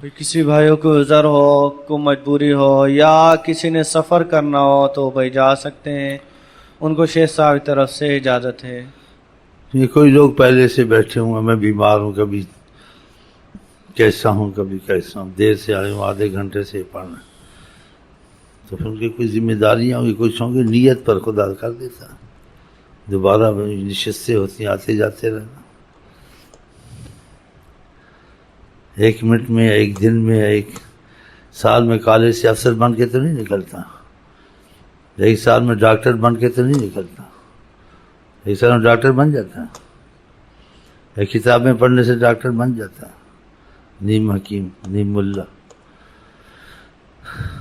بھی کسی بھائیوں کو عذر ہو، کو مجبوری ہو یا کسی نے سفر کرنا ہو تو بھائی جا سکتے ہیں، ان کو شیخ صاحب کی طرف سے اجازت ہے۔ یہ کوئی لوگ پہلے سے بیٹھے ہوں، میں بیمار ہوں، کبھی کیسا ہوں کبھی کیسا ہوں، دیر سے آئے ہوں، آدھے گھنٹے سے پڑھنا، تو پھر ان کی کوئی ذمہ داریاں ہوگی، کچھ ہوں گی، نیت پر خدا کر دیتا، دوبارہ نشستیں ہوتی ہیں، آتے جاتے رہنا، 1 منٹ میں، 1 دن میں، 1 سال میں کالج سے افسر بن کے تو نہیں نکلتا، 1 سال میں ڈاکٹر بن کے تو نہیں نکلتا، 1 سال میں ڈاکٹر بن جاتا ہے، کتابیں پڑھنے سے ڈاکٹر بن جاتا ہے، نیم حکیم نیم ملا۔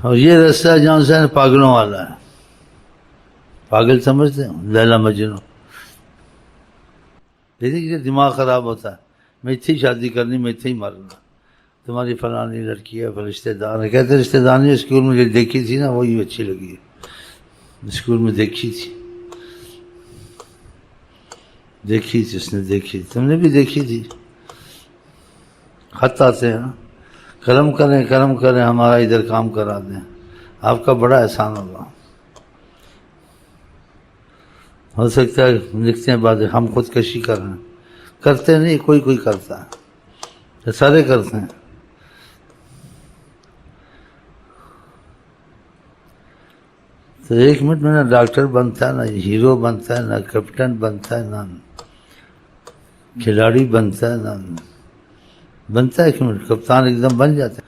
اور یہ رستہ جہاں سے پاگلوں والا ہے، پاگل سمجھتے ہیں لیلا مجنو، دیکھیے دماغ خراب ہوتا ہے، میں اتنی شادی کرنی، میں اتنی مرنا، تمہاری فلانی لڑکی ہے، رشتے دار ہے، کہتے رشتے دار نہیں، اسکول میں جو دیکھی تھی نا وہی اچھی لگی ہے، اسکول میں دیکھی تھی اس نے دیکھی تھی، تم نے بھی دیکھی تھی، خط آتے ہیں، کرم کریں ہمارا ادھر کام کرا دیں، آپ کا بڑا احسان ہوگا، ہو سکتا ہے لکھتے ہیں باتیں، ہم خودکشی کر رہے ہیں، کرتے نہیں، کوئی کرتا ہے، سارے کرتے ہیں، تو 1 منٹ میں نہ ڈاکٹر بنتا ہے، نہ ہیرو بنتا ہے، نہ کیپٹن بنتا ہے، نہ کھلاڑی بنتا ہے، نہ بنتا ہے 1 منٹ، کپتان ایک دم بن جاتا ہے۔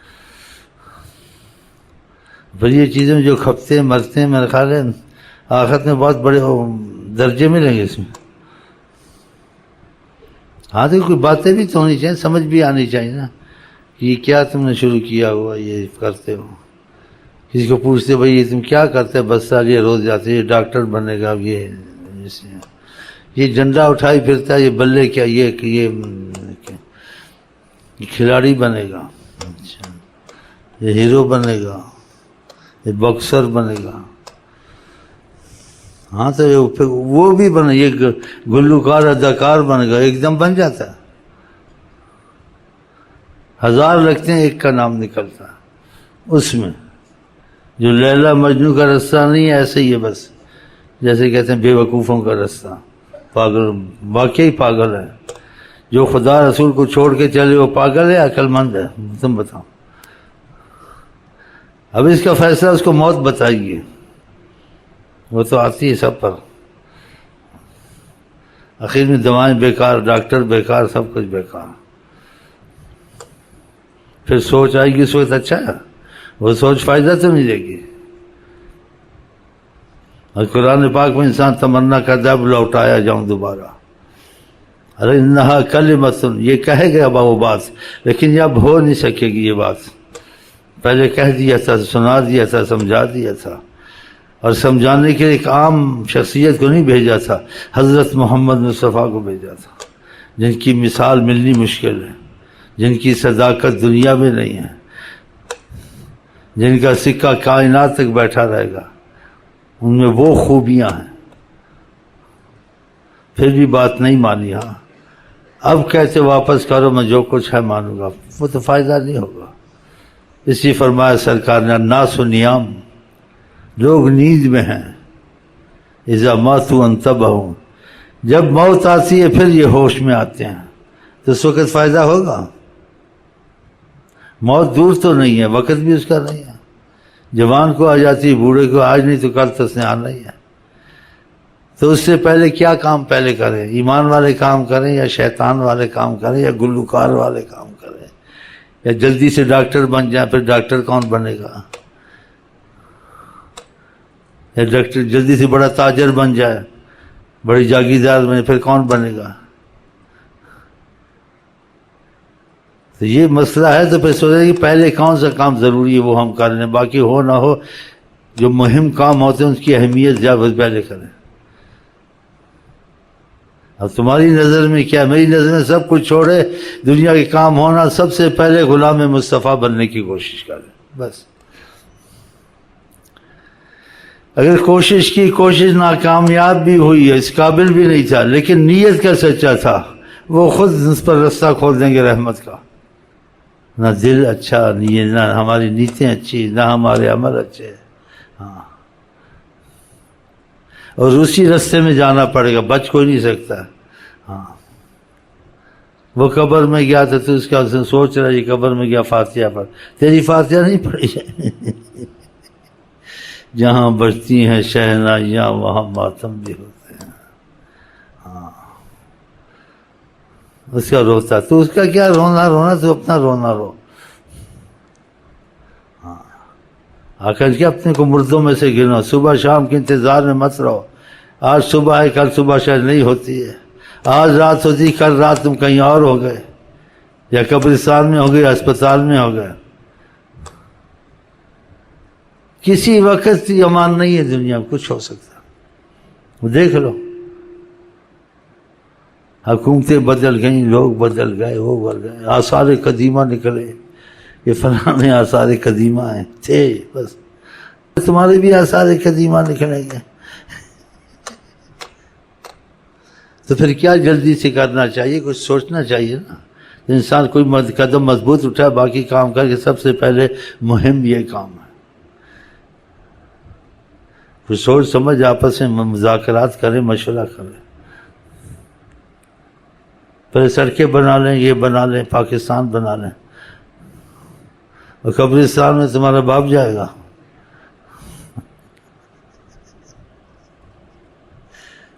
پھر یہ چیزیں جو کھپتے ہیں مرتے ہیں، میرا خیال ہے آخرت میں بہت بڑے درجے ملیں گے اس میں۔ ہاں تو کوئی باتیں بھی تو ہونی چاہیے، سمجھ بھی آنی چاہیے نا، کہ یہ کیا تم نے شروع کیا ہوا، یہ کرتے ہو، کسی کو پوچھتے بھائی یہ تم کیا کرتے، بس سال یہ روز جاتے، یہ ڈاکٹر بنے گا، یہ جھنڈا اٹھائی پھرتا ہے، یہ بلے کیا، یہ کھلاڑی بنے گا، اچھا یہ ہیرو بنے گا، یہ باکسر بنے گا، ہاں تو وہ بھی بنے، یہ گلوکار اداکار بنے گا، ایک دم بن جاتا ہے، 1000 لگتے ہیں، ایک کا نام نکلتا ہے اس میں، جو لیلا مجنو کا رستہ نہیں ہے، ایسے ہی ہے، بس جیسے کہتے ہیں بے وقوفوں کا رستہ، پاگل، واقعی پاگل ہے، جو خدا رسول کو چھوڑ کے چلے وہ پاگل ہے، عقل مند ہے، تم بتاؤ، اب اس کا فیصلہ اس کو موت بتائیے، وہ تو آتی ہے سب پر، آخر میں دوائیں بیکار، ڈاکٹر بیکار، سب کچھ بیکار، پھر سوچ آئے گی اس وقت، اچھا ہے وہ سوچ فائدہ تو نہیں دے گی، اور قرآن پاک میں انسان تمنا کرتا ہے اب لوٹایا جاؤں دوبارہ، ارے انہا کلمۃ، یہ کہے گا وہ بات، لیکن یہ اب ہو نہیں سکے گی یہ بات، پہلے کہہ دیا تھا، سنا دیا تھا، سمجھا دیا تھا، اور سمجھانے کے ایک عام شخصیت کو نہیں بھیجا تھا، حضرت محمد مصطفیٰ کو بھیجا تھا، جن کی مثال ملنی مشکل ہے، جن کی صداقت دنیا میں نہیں ہے، جن کا سکہ کائنات تک بیٹھا رہے گا، ان میں وہ خوبیاں ہیں، پھر بھی بات نہیں مانی، ہاں اب کہتے واپس کرو، میں جو کچھ ہے مانوں گا، وہ تو فائدہ نہیں ہوگا، اسی فرمایا سرکار نے، الناس نیام، لوگ نیند میں ہیں، اذا ماتوا انتبہوا، جب موت آتی ہے پھر یہ ہوش میں آتے ہیں، تو اس وقت فائدہ ہوگا، موت دور تو نہیں ہے، وقت بھی اس کا نہیں ہے، جوان کو آ جاتی ہے، بوڑھے کو آج نہیں تو کل تو اس نے آنا ہی ہے، تو اس سے پہلے کیا کام پہلے کریں، ایمان والے کام کریں یا شیطان والے کام کریں یا گلوکار والے کام کریں، یا جلدی سے ڈاکٹر بن جائیں، پھر ڈاکٹر کون بنے گا، یا ڈاکٹر جلدی سے بڑا تاجر بن جائے، بڑی جاگیردار بنے، پھر کون بنے گا، تو یہ مسئلہ ہے، تو پھر سوچیں کہ پہلے کون سا کام ضروری ہے وہ ہم کر لیں، باقی ہو نہ ہو جو مہم کام ہوتے ہیں اس کی اہمیت زیادہ پہلے کریں۔ اب تمہاری نظر میں کیا، میری نظر میں سب کچھ چھوڑے، دنیا کے کام ہونا، سب سے پہلے غلام مصطفیٰ بننے کی کوشش کریں، بس، اگر کوشش کی، کوشش ناکامیاب بھی ہوئی ہے، اس قابل بھی نہیں تھا، لیکن نیت کا سچا تھا، وہ خود اس پر رستہ کھول دیں گے رحمت کا، نہ دل اچھا، نہ ہماری نیتیں اچھی، نہ ہمارے عمل اچھے. ہاں، اور اسی راستے میں جانا پڑے گا، بچ کوئی نہیں سکتا. ہاں، وہ قبر میں گیا تھا تو اس کا سوچ رہا یہ قبر میں گیا فاتحہ پڑھ، تیری فاتحہ نہیں پڑھی ہے. جہاں بجتی ہیں شہنائیاں وہاں ماتم بھی ہوتے ہیں. ہاں، اس کا روتا تو اس کا کیا رونا تو اپنا رونا رو. ہاں، آخر کیا اپنے کو مردوں میں سے گنو، صبح شام کے انتظار میں مت رہو. آج صبح ہے کل صبح شاید نہیں ہوتی ہے، آج رات ہوتی کل رات تم کہیں اور ہو گئے، یا قبرستان میں ہو گئے یا اسپتال میں ہو گئے. کسی وقت کی امان نہیں ہے دنیا میں، کچھ ہو سکتا. وہ دیکھ لو، حکومتیں بدل گئیں، لوگ بدل گئے، وہ بدل گئے، آثار قدیمہ نکلے. یہ فلاں آثار قدیمہ ہیں تھے، بس تمہارے بھی آثار قدیمہ نکلیں گے. تو پھر کیا جلدی سے کرنا چاہیے، کچھ سوچنا چاہیے نا. انسان کوئی قدم مضبوط اٹھائے، باقی کام کر کے سب سے پہلے مہم یہ کام ہے. کچھ سوچ سمجھ آپس میں مذاکرات کریں، مشورہ کریں. پہلے سڑکیں بنا لیں، یہ بنا لیں، پاکستان بنا لیں، اور قبرستان میں تمہارا باپ جائے گا.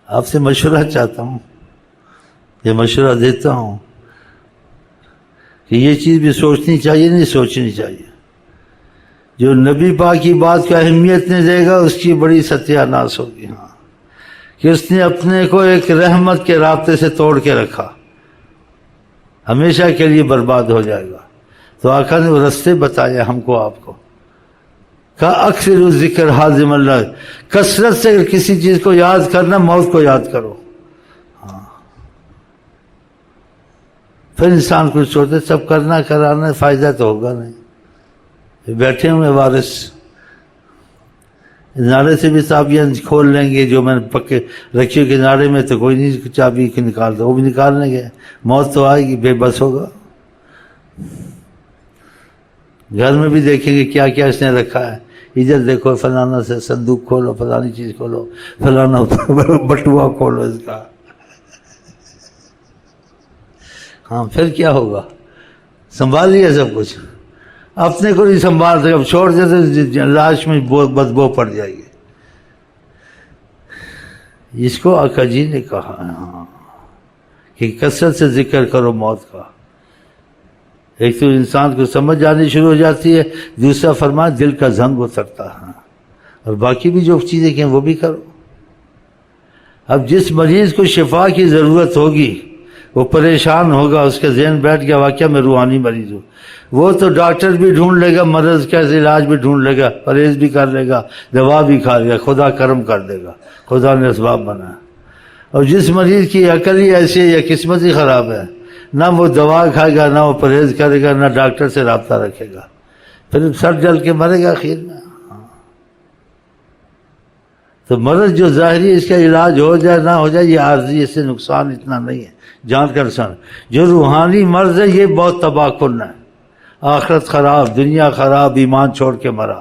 آپ سے مشورہ چاہتا ہوں، یہ مشورہ دیتا ہوں کہ یہ چیز بھی سوچنی چاہیے، نہیں سوچنی چاہیے. جو نبی پاک کی بات کو اہمیت نہیں دے گا اس کی بڑی ستیہ ناس ہوگی. ہاں، کہ اس نے اپنے کو ایک رحمت کے رابطے سے توڑ کے رکھا، ہمیشہ کے لیے برباد ہو جائے گا. تو آقا نے وہ رستے بتائے ہم کو، آپ کو کہا اکثر ذکر حازم اللہ، کثرت سے کسی چیز کو یاد کرنا، موت کو یاد کرو. ہاں، پھر انسان کچھ سوچتے سب کرنا کرانا فائدہ تو ہوگا نہیں. بیٹھے ہوئے وارث ناڑے سے بھی چابیاں کھول لیں گے جو میں نے پکے رکھی کہ ناڑے میں تو کوئی نہیں چابی نکالتا، وہ بھی نکال لیں گے. موت تو آئے گی، بے بس ہوگا. گھر میں بھی دیکھیں گے کیا کیا اس نے رکھا ہے، ادھر دیکھو فلانا سے صندوق کھولو، فلانی چیز کھولو، فلانا بٹوا کھولو اس کا. ہاں، پھر کیا ہوگا؟ سنبھال لیا سب کچھ، اپنے کو نہیں سنبھال سکے، اب چھوڑ دے تو لاش میں بدبو پڑ جائے گی. اس کو آقا جی نے کہا ہاں کہ کثرت سے ذکر کرو موت کا. ایک تو انسان کو سمجھ آنی شروع ہو جاتی ہے، دوسرا فرمایا دل کا زنگ اترتا ہے، اور باقی بھی جو چیزیں کہیں وہ بھی کرو. اب جس مریض کو شفا کی ضرورت ہوگی وہ پریشان ہوگا، اس کا ذہن بیٹھ گیا واقعہ میں روحانی مریض ہوں، وہ تو ڈاکٹر بھی ڈھونڈ لے گا، مرض کا علاج بھی ڈھونڈ لے گا، پرہیز بھی کر لے گا، دوا بھی کھا لے گا، خدا کرم کر دے گا، خدا نے اسباب بنایا. اور جس مریض کی عقل ہی ایسی ہے یا قسمت ہی خراب ہے، نہ وہ دوا کھائے گا، نہ وہ پرہیز کرے گا، نہ ڈاکٹر سے رابطہ رکھے گا، پھر سر جل کے مرے گا آخر میں. تو مرض جو ظاہری اس کا علاج ہو جائے نہ ہو جائے یہ عارضی، اس سے نقصان اتنا نہیں ہے، جان کا نقصان. جو روحانی مرض ہے یہ بہت تباہ کن ہے، آخرت خراب، دنیا خراب، ایمان چھوڑ کے مرا،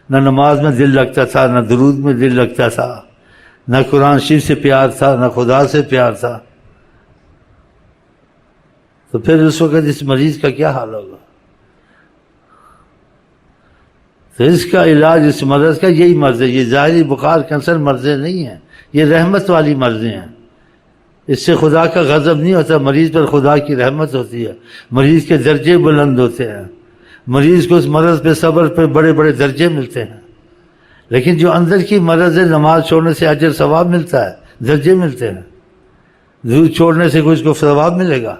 نہ نماز میں دل لگتا تھا، نہ درود میں دل لگتا تھا، نہ قرآن شریف سے پیار تھا، نہ خدا سے پیار تھا. تو پھر اس وقت اس مریض کا کیا حال ہوگا؟ تو اس کا علاج اس مرض کا یہی مرض ہے. یہ ظاہری بخار کینسر مرضیں نہیں ہیں، یہ رحمت والی مرضیں ہیں. اس سے خدا کا غضب نہیں ہوتا، مریض پر خدا کی رحمت ہوتی ہے، مریض کے درجے بلند ہوتے ہیں، مریض کو اس مرض پہ صبر پہ بڑے بڑے درجے ملتے ہیں. لیکن جو اندر کی مرض ہے، نماز چھوڑنے سے اجر ثواب ملتا ہے، درجے ملتے ہیں، دودھ چھوڑنے سے کچھ کو ثواب ملے گا،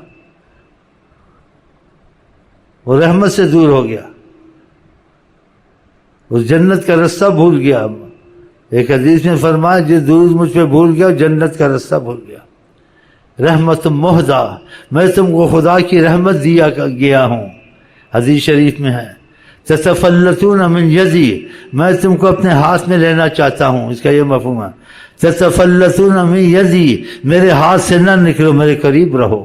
وہ رحمت سے دور ہو گیا، اس جنت کا رستہ بھول گیا. ایک حدیث میں فرمایا جو درود مجھ پہ بھول گیا جنت کا رستہ بھول گیا. رحمت مہدا، میں تم کو خدا کی رحمت دیا گیا ہوں، حدیث شریف میں ہے. تتفلتون من یدی، میں تم کو اپنے ہاتھ میں لینا چاہتا ہوں، اس کا یہ مفہوم ہے. تتفلتون من یدی، میرے ہاتھ سے نہ نکلو، میرے قریب رہو.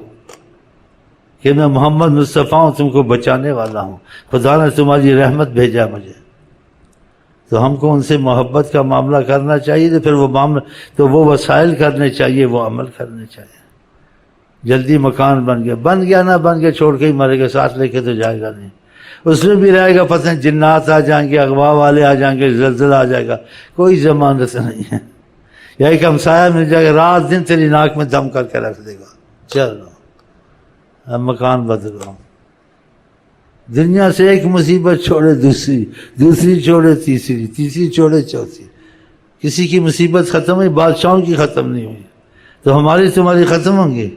کہ میں محمد مصطفیٰ ہوں، تم کو بچانے والا ہوں، خدا نے تمہاری رحمت بھیجا مجھے. تو ہم کو ان سے محبت کا معاملہ کرنا چاہیے، تو پھر وہ معاملہ تو وہ وسائل کرنے چاہیے، وہ عمل کرنے چاہیے. جلدی مکان بن گیا نہ بن گیا، چھوڑ کے ہی مرے گا، ساتھ لے کے تو جائے گا نہیں. اس میں بھی رہے گا پتہ نہیں جنات آ جائیں گے، اغوا والے آ جائیں گے، زلزلہ آ جائے گا، کوئی ضمانت نہیں ہے. یا ایک ہمسایہ مل جائے گا، رات دن تیری ناک میں دم کر کے رکھ دے گا، چلو اب مکان بدلو. دنیا سے ایک مصیبت چھوڑے دوسری، دوسری چھوڑے تیسری، تیسری چھوڑے چوتھی. کسی کی مصیبت ختم ہوئی، بادشاہوں کی ختم نہیں ہوئی، تو ہماری تمہاری ختم ہوں گی.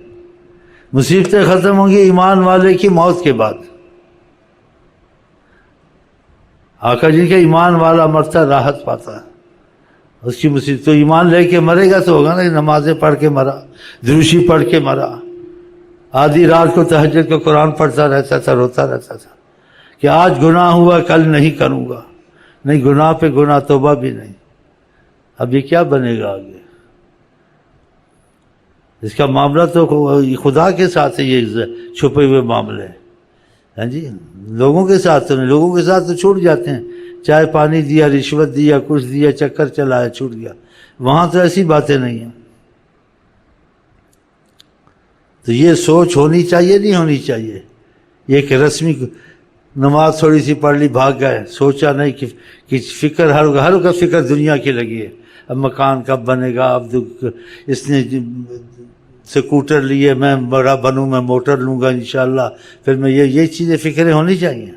مصیبتیں ختم ہوں گی ایمان والے کی موت کے بعد. آقا جی کا ایمان والا مرتا راحت پاتا ہے اس کی مصیبت. تو ایمان لے کے مرے گا تو ہوگا نا، نمازیں پڑھ کے مرا، دروشی پڑھ کے مرا، آدھی رات کو تہجد کا قرآن پڑھتا رہتا تھا، روتا رہتا تھا کہ آج گناہ ہوا کل نہیں کروں گا. نہیں، گناہ پہ گناہ، توبہ بھی نہیں. اب یہ کیا بنے گا آگے؟ اس کا معاملہ تو خدا کے ساتھ ہے، یہ چھپے ہوئے معاملے. ہاں جی، لوگوں کے ساتھ تو نہیں، لوگوں کے ساتھ تو چھوٹ جاتے ہیں، چائے پانی دیا، رشوت دیا، کچھ دیا، چکر چلایا، چھوٹ گیا. وہاں تو ایسی باتیں نہیں ہیں. تو یہ سوچ ہونی چاہیے، نہیں ہونی چاہیے. یہ کہ رسمی نماز تھوڑی سی پڑھ لی، بھاگ گئے، سوچا نہیں کہ فکر ہر کا فکر دنیا کی لگی ہے. اب مکان کب بنے گا، اب اس نے سکوٹر لیے، میں بڑا بنوں، میں موٹر لوں گا انشاءاللہ، پھر میں یہ چیزیں فکریں ہونی چاہیے.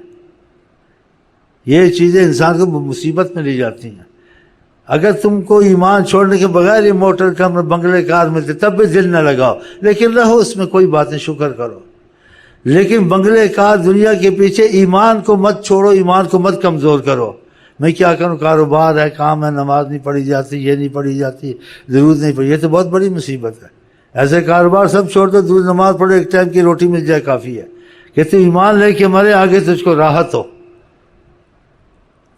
یہ چیزیں انسان کو مصیبت میں لے جاتی ہیں. اگر تم کو ایمان چھوڑنے کے بغیر یہ موٹر کا بنگلے کار ملتے تب بھی دل نہ لگاؤ، لیکن رہو اس میں، کوئی بات نہیں، شکر کرو. لیکن بنگلے کار دنیا کے پیچھے ایمان کو مت چھوڑو، ایمان کو مت کمزور کرو. میں کیا کروں، کاروبار ہے، کام ہے، نماز نہیں پڑھی جاتی، یہ نہیں پڑھی جاتی، ضرورت نہیں پڑھی. یہ تو بہت بڑی مصیبت ہے. ایسے کاروبار سب چھوڑ دو، دور نماز پڑھو، ایک ٹائم کی روٹی مل جائے کافی ہے. کہ تو ایمان لے کے مرے، آگے تجھ کو راحت ہو.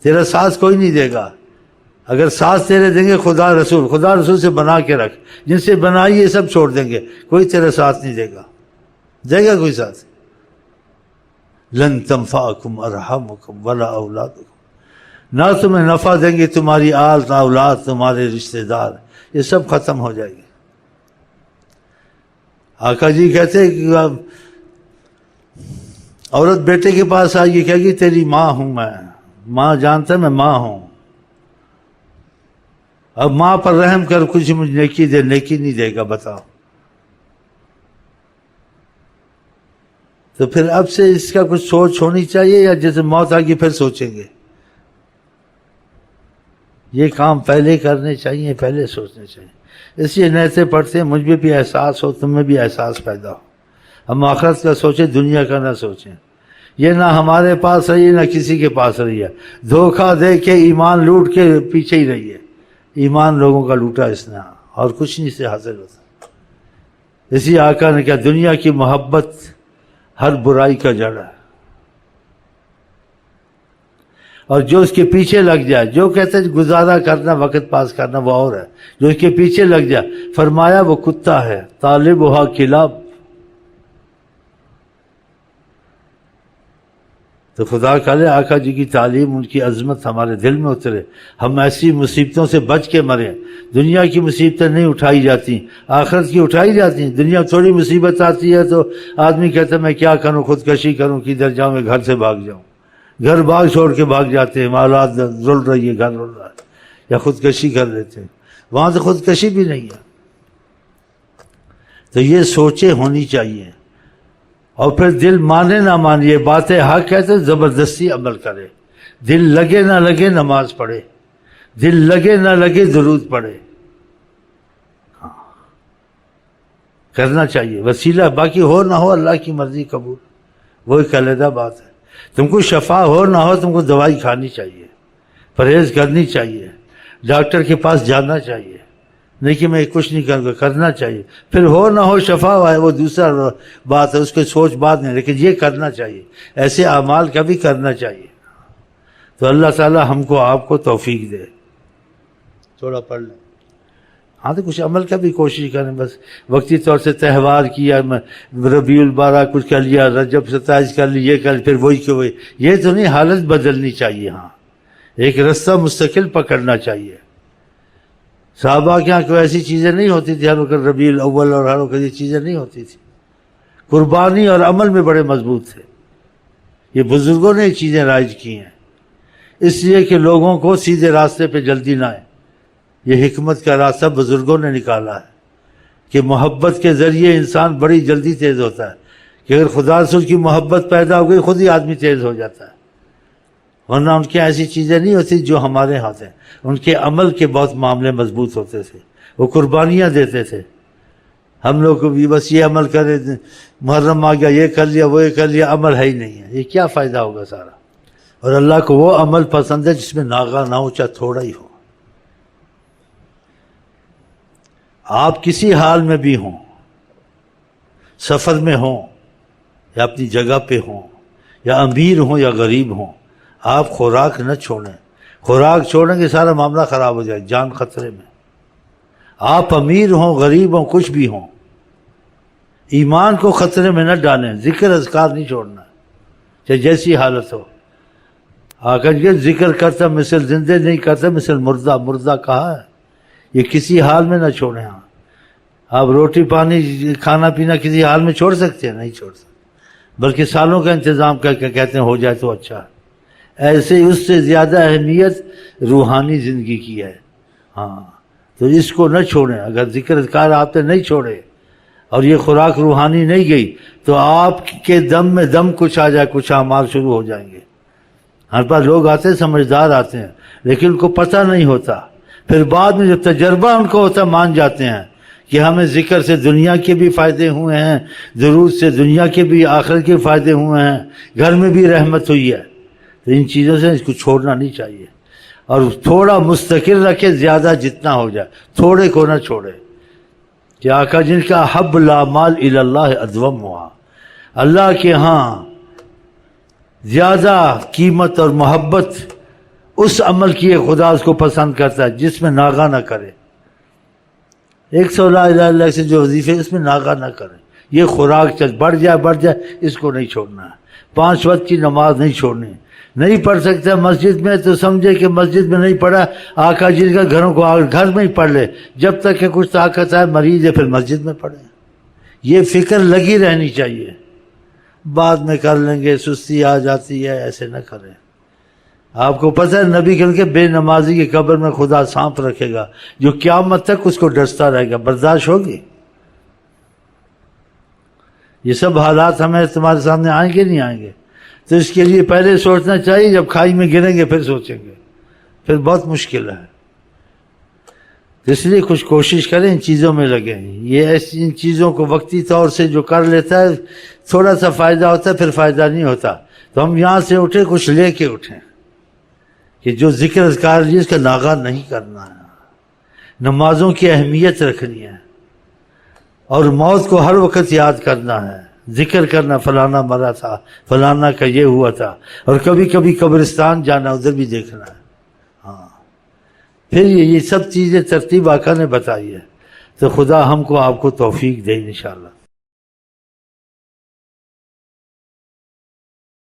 تیرا ساتھ کوئی نہیں دے گا. اگر ساتھ تیرے دیں گے خدا رسول سے بنا کے رکھ، جن سے بنائی یہ سب چھوڑ دیں گے، کوئی تیرا ساتھ نہیں دے گا. دے گا کوئی ساتھ؟ لن تنفعکم ارحامکم ولا اولادکم، نہ تمہیں نفع دیں گے تمہاری آل، نہ اولاد، تمہارے رشتہ دار، یہ سب ختم ہو جائے گی. آقا جی کہتے ہیں کہ عورت بیٹے کے پاس آئے گی، کہے گی تیری ماں ہوں میں، ماں جانتا ہے میں ماں ہوں. اب ماں پر رحم کر، کچھ مجھے نیکی دے، نیکی نہیں دے گا، بتاؤ. تو پھر اب سے اس کا کچھ سوچ ہونی چاہیے، یا جیسے موت آ گئی پھر سوچیں گے؟ یہ کام پہلے کرنے چاہیے، پہلے سوچنے چاہیے. اس لیے نیتیں پڑھتے ہیں، مجھ میں بھی احساس ہو، تم میں بھی احساس پیدا ہو. ہم آخرت کا سوچیں، دنیا کا نہ سوچیں. یہ نہ ہمارے پاس رہی ہے، نہ کسی کے پاس رہی ہے. دھوکہ دے کے ایمان لوٹ کے پیچھے ہی رہی ہے. ایمان لوگوں کا لوٹا اس نے، اور کچھ نہیں سے حاصل ہوتا. اسی آقا نے کہا دنیا کی محبت ہر برائی کا جڑ ہے، اور جو اس کے پیچھے لگ جائے، جو کہتے ہیں گزارا کرنا، وقت پاس کرنا، وہ اور ہے. جو اس کے پیچھے لگ جائے، فرمایا وہ کتا ہے، طالبھا کلاب. تو خدا کرے آقا جی کی تعلیم، ان کی عظمت ہمارے دل میں اترے، ہم ایسی مصیبتوں سے بچ کے مریں. دنیا کی مصیبتیں نہیں اٹھائی جاتی، آخرت کی اٹھائی جاتی ہیں. دنیا تھوڑی مصیبت آتی ہے تو آدمی کہتا ہے میں کیا کروں، خودکشی کروں، کدھر جاؤں، میں گھر سے بھاگ جاؤں. گھر باغ چھوڑ کے بھاگ جاتے ہیں، اولاد رول رہی ہے، گھر رول رہا ہے، یا خودکشی کر لیتے ہیں. وہاں تو خودکشی بھی نہیں ہے. تو یہ سوچیں ہونی چاہیے. اور پھر دل مانے نہ مانے، یہ باتیں حق ہے تو زبردستی عمل کرے. دل لگے نہ لگے نماز پڑھے، دل لگے نہ لگے درود پڑھے. ہاں کرنا چاہیے وسیلہ، باقی ہو نہ ہو اللہ کی مرضی قبول، وہ ایک علیحدہ بات ہے. تم کو شفا ہو نہ ہو، تم کو دوائی کھانی چاہیے، پرہیز کرنی چاہیے، ڈاکٹر کے پاس جانا چاہیے. نہیں کہ میں کچھ نہیں کروں گا، کرنا چاہیے. پھر ہو نہ ہو شفا ہے وہ دوسرا بات ہے، اس کی سوچ بات نہیں، لیکن یہ کرنا چاہیے. ایسے اعمال کا بھی کرنا چاہیے. تو اللہ تعالی ہم کو آپ کو توفیق دے. تھوڑا پڑھ لیں. ہاں تو کچھ عمل کا بھی کوشش کریں، بس وقتی طور سے تہوار کیا، ربیع البارہ کچھ کر لیا، رجب 27 کر لی، یہ کر پھر وہی کہ وہی، یہ تو نہیں، حالت بدلنی چاہیے. ہاں ایک رستہ مستقل پکڑنا چاہیے. صحابہ کے یہاں کوئی ایسی چیزیں نہیں ہوتی تھی ہر وقت ربیع الاول اور ہر وقت یہ چیزیں نہیں ہوتی تھی. قربانی اور عمل میں بڑے مضبوط تھے. یہ بزرگوں نے یہ چیزیں رائج کی ہیں اس لیے کہ لوگوں کو سیدھے راستے پہ جلدی نہ آئے. یہ حکمت کا راستہ بزرگوں نے نکالا ہے کہ محبت کے ذریعے انسان بڑی جلدی تیز ہوتا ہے، کہ اگر خدا سے اس کی محبت پیدا ہو گئی خود ہی آدمی تیز ہو جاتا ہے. ورنہ ان کی ایسی چیزیں نہیں ہوتی جو ہمارے ہاتھ ہیں. ان کے عمل کے بہت معاملے مضبوط ہوتے تھے، وہ قربانیاں دیتے تھے. ہم لوگ کو بھی بس یہ عمل کرے، محرم آ گیا یہ کر لیا وہ یہ کر لیا، عمل ہے ہی نہیں ہے، یہ کیا فائدہ ہوگا سارا. اور اللہ کو وہ عمل پسند ہے جس میں ناغہ نہ ہو، چاہے تھوڑا ہی ہو. آپ کسی حال میں بھی ہوں، سفر میں ہوں یا اپنی جگہ پہ ہوں، یا امیر ہوں یا غریب ہوں، آپ خوراک نہ چھوڑیں. خوراک چھوڑیں گے سارا معاملہ خراب ہو جائے، جان خطرے میں. آپ امیر ہوں غریب ہوں کچھ بھی ہوں، ایمان کو خطرے میں نہ ڈالیں. ذکر اذکار نہیں چھوڑنا چاہے جیسی حالت ہو. آقا یہ ذکر کرتا مثل زندے، نہیں کرتا مثل مردہ. مردہ کہا ہے، یہ کسی حال میں نہ چھوڑیں. ہاں آپ روٹی پانی کھانا پینا کسی حال میں چھوڑ سکتے ہیں؟ نہیں چھوڑ سکتے، بلکہ سالوں کا انتظام کر کے کہتے ہیں ہو جائے تو اچھا ہے. ایسے ہی اس سے زیادہ اہمیت روحانی زندگی کی ہے. ہاں تو اس کو نہ چھوڑیں. اگر ذکر اذکار آپ نے نہیں چھوڑے اور یہ خوراک روحانی نہیں گئی تو آپ کے دم میں دم کچھ آ جائے، کچھ اعمال شروع ہو جائیں گے. ہر پاس لوگ آتے ہیں سمجھدار آتے ہیں لیکن ان کو پتہ نہیں ہوتا. پھر بعد میں جب تجربہ ان کو ہوتا مان جاتے ہیں کہ ہمیں ذکر سے دنیا کے بھی فائدے ہوئے ہیں، درود سے دنیا کے بھی آخرت کے فائدے ہوئے ہیں، گھر میں بھی رحمت ہوئی ہے. تو ان چیزوں سے اس کو چھوڑنا نہیں چاہیے. اور تھوڑا مستقل رکھے، زیادہ جتنا ہو جائے، تھوڑے کو نہ چھوڑے. کہ آقا جن کا حب الاعمال الی اللہ ادوم ہوا، اللہ کے ہاں زیادہ قیمت اور محبت اس عمل کی ہے، خدا اس کو پسند کرتا ہے جس میں ناغہ نہ کرے. 100 لا الہ الا اللہ سے جو وظیفے اس میں ناغہ نہ کرے. یہ خوراک چل بڑھ جائے اس کو نہیں چھوڑنا ہے. 5 وقت کی نماز نہیں چھوڑنی. نہیں پڑھ سکتا مسجد میں تو سمجھے کہ مسجد میں نہیں پڑھا، آقا جن کا گھروں کو گھر میں ہی پڑھ لے. جب تک کہ کچھ طاقت ہے، مریض ہے، پھر مسجد میں پڑھے. یہ فکر لگی رہنی چاہیے. بعد میں کر لیں گے، سستی آ جاتی ہے، ایسے نہ کریں. آپ کو پتہ ہے نبی کہ بے نمازی کی قبر میں خدا سانپ رکھے گا جو قیامت تک اس کو ڈستا رہے گا. برداشت ہوگی؟ یہ سب حالات ہمیں تمہارے سامنے آئیں گے نہیں آئیں گے؟ تو اس کے لیے پہلے سوچنا چاہیے، جب کھائی میں گریں گے پھر سوچیں گے، پھر بہت مشکل ہے. اس لیے کچھ کوشش کریں، ان چیزوں میں لگیں. یہ ایسی ان چیزوں کو وقتی طور سے جو کر لیتا ہے تھوڑا سا فائدہ ہوتا ہے، پھر فائدہ نہیں ہوتا. تو ہم یہاں سے اٹھیں کچھ لے کے اٹھیں کہ جو ذکر اذکار اس کا ناغہ نہیں کرنا ہے. نمازوں کی اہمیت رکھنی ہے اور موت کو ہر وقت یاد کرنا ہے. ذکر کرنا فلانا مرا تھا، فلانا کا یہ ہوا تھا، اور کبھی کبھی قبرستان جانا، ادھر بھی دیکھنا ہے. ہاں پھر یہ سب چیزیں ترتیب آقا نے بتائی ہے. تو خدا ہم کو آپ کو توفیق دے انشاءاللہ.